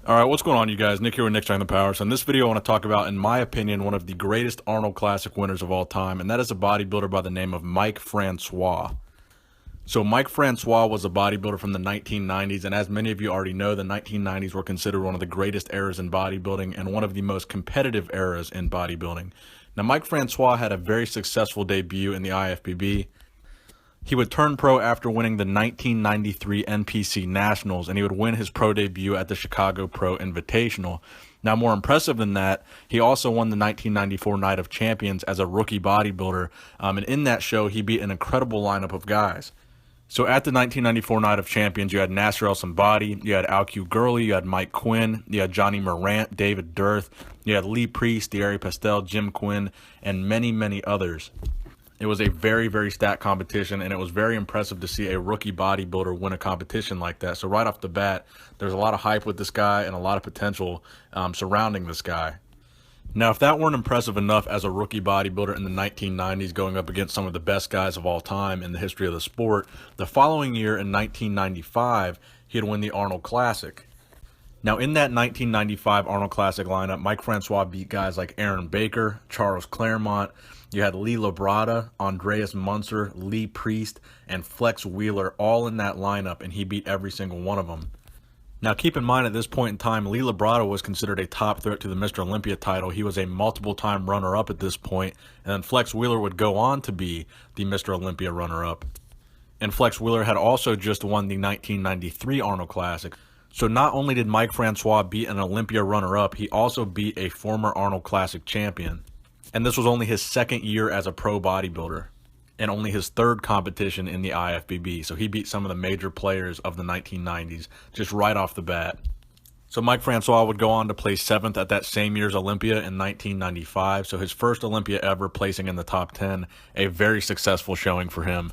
Alright, what's going on, you guys? Nick here with Nick's Strength and Power. So in this video I want to talk about, in my opinion, one of the greatest Arnold Classic winners of all time, and that is a bodybuilder by the name of Mike Francois. So Mike Francois was a bodybuilder from the 1990s, and as many of you already know, the 1990s were considered one of the greatest eras in bodybuilding and one of the most competitive eras in bodybuilding. Now, Mike Francois had a very successful debut in the IFBB. He would turn pro after winning the 1993 NPC Nationals, and he would win his pro debut at the Chicago Pro Invitational. Now, more impressive than that, he also won the 1994 Night of Champions as a rookie bodybuilder, and in that show, he beat an incredible lineup of guys. So at the 1994 Night of Champions, you had Nasser El Sambadi, you had Al-Q Gurley, you had Mike Quinn, you had Johnny Morant, David Dirth, you had Lee Priest, Thierry Pastel, Jim Quinn, and many, many others. It was a very, very stacked competition, and it was very impressive to see a rookie bodybuilder win a competition like that. So right off the bat, there's a lot of hype with this guy and a lot of potential surrounding this guy. Now, if that weren't impressive enough as a rookie bodybuilder in the 1990s going up against some of the best guys of all time in the history of the sport, the following year in 1995, he'd win the Arnold Classic. Now, in that 1995 Arnold Classic lineup, Mike Francois beat guys like Aaron Baker, Charles Claremont. You had Lee Labrada, Andreas Munzer, Lee Priest, and Flex Wheeler all in that lineup, and he beat every single one of them. Now, keep in mind, at this point in time, Lee Labrada was considered a top threat to the Mr. Olympia title. He was a multiple-time runner-up at this point, and then Flex Wheeler would go on to be the Mr. Olympia runner-up. And Flex Wheeler had also just won the 1993 Arnold Classic. So not only did Mike Francois beat an Olympia runner-up, he also beat a former Arnold Classic champion. And this was only his second year as a pro bodybuilder and only his third competition in the IFBB. So he beat some of the major players of the 1990s just right off the bat. So Mike Francois would go on to place 7th at that same year's Olympia in 1995. So his first Olympia ever, placing in the top 10, a very successful showing for him.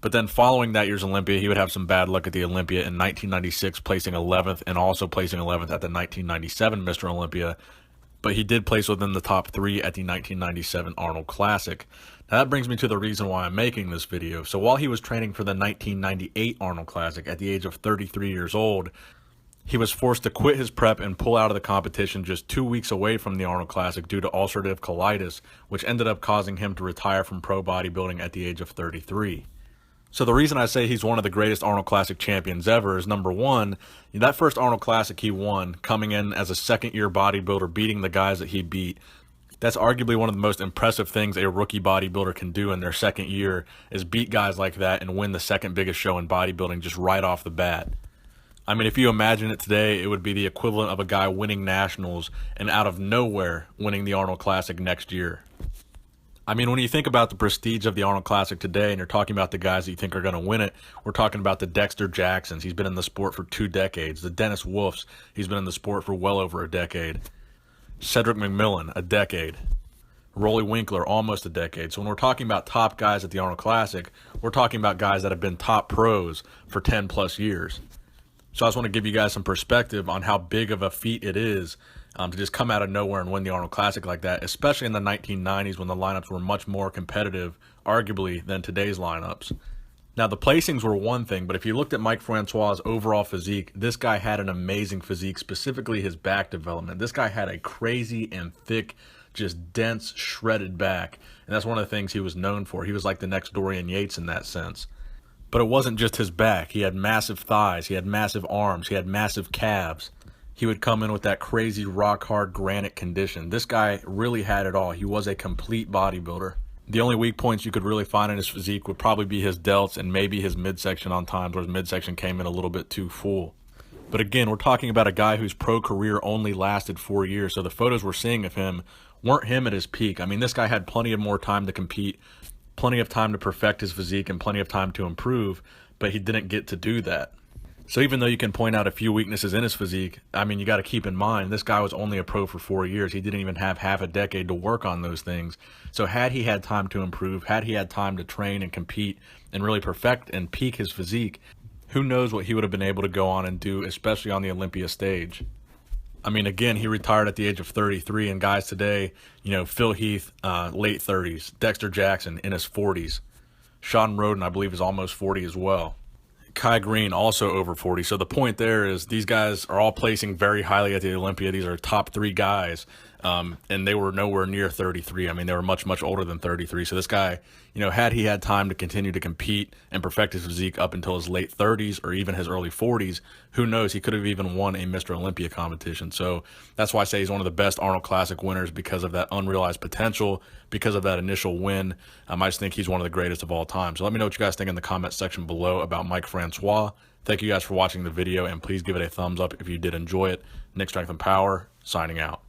But then following that year's Olympia, he would have some bad luck at the Olympia in 1996, placing 11th and also placing 11th at the 1997 Mr. Olympia. But he did place within the top 3 at the 1997 Arnold Classic. Now that brings me to the reason why I'm making this video. So while he was training for the 1998 Arnold Classic at the age of 33 years old, he was forced to quit his prep and pull out of the competition just 2 weeks away from the Arnold Classic due to ulcerative colitis, which ended up causing him to retire from pro bodybuilding at the age of 33. So the reason I say he's one of the greatest Arnold Classic champions ever is, number one, that first Arnold Classic he won, coming in as a second-year bodybuilder, beating the guys that he beat. That's arguably one of the most impressive things a rookie bodybuilder can do in their second year, is beat guys like that and win the second biggest show in bodybuilding just right off the bat. I mean, if you imagine it today, it would be the equivalent of a guy winning nationals and out of nowhere winning the Arnold Classic next year. I mean, when you think about the prestige of the Arnold Classic today and you're talking about the guys that you think are going to win it, we're talking about the Dexter Jacksons. He's been in the sport for 2 decades. The Dennis Wolfs, he's been in the sport for well over a decade. Cedric McMillan, a decade. Rolly Winkler, almost a decade. So when we're talking about top guys at the Arnold Classic, we're talking about guys that have been top pros for 10 plus years. So I just want to give you guys some perspective on how big of a feat it is to just come out of nowhere and win the Arnold Classic like that, especially in the 1990s when the lineups were much more competitive, arguably, than today's lineups. Now, the placings were one thing, but if you looked at Mike Francois' overall physique, this guy had an amazing physique, specifically his back development. This guy had a crazy and thick, just dense, shredded back, and that's one of the things he was known for. He was like the next Dorian Yates in that sense. But it wasn't just his back. He had massive thighs, he had massive arms, he had massive calves. He would come in with that crazy rock-hard granite condition. This guy really had it all. He was a complete bodybuilder. The only weak points you could really find in his physique would probably be his delts and maybe his midsection on times where his midsection came in a little bit too full. But again, we're talking about a guy whose pro career only lasted 4 years, so the photos we're seeing of him weren't him at his peak. I mean, this guy had plenty of more time to compete, plenty of time to perfect his physique, and plenty of time to improve, but he didn't get to do that. So even though you can point out a few weaknesses in his physique, I mean, you got to keep in mind, this guy was only a pro for 4 years. He didn't even have half a decade to work on those things. So had he had time to improve, had he had time to train and compete and really perfect and peak his physique, who knows what he would have been able to go on and do, especially on the Olympia stage. I mean, again, he retired at the age of 33, and guys today, Phil Heath, late 30s, Dexter Jackson in his 40s. Sean Roden, I believe, is almost 40 as well. Kai Green, also over 40. So the point there is these guys are all placing very highly at the Olympia. These are top 3 guys, and they were nowhere near 33. I mean, they were much, much older than 33. So this guy, had he had time to continue to compete and perfect his physique up until his late 30s or even his early 40s, who knows? He could have even won a Mr. Olympia competition. So that's why I say he's one of the best Arnold Classic winners, because of that unrealized potential, because of that initial win. I just think he's one of the greatest of all time. So let me know what you guys think in the comment section below about Mike Francois. Thank you guys for watching the video, and please give it a thumbs up if you did enjoy it. Nick Strength and Power, signing out.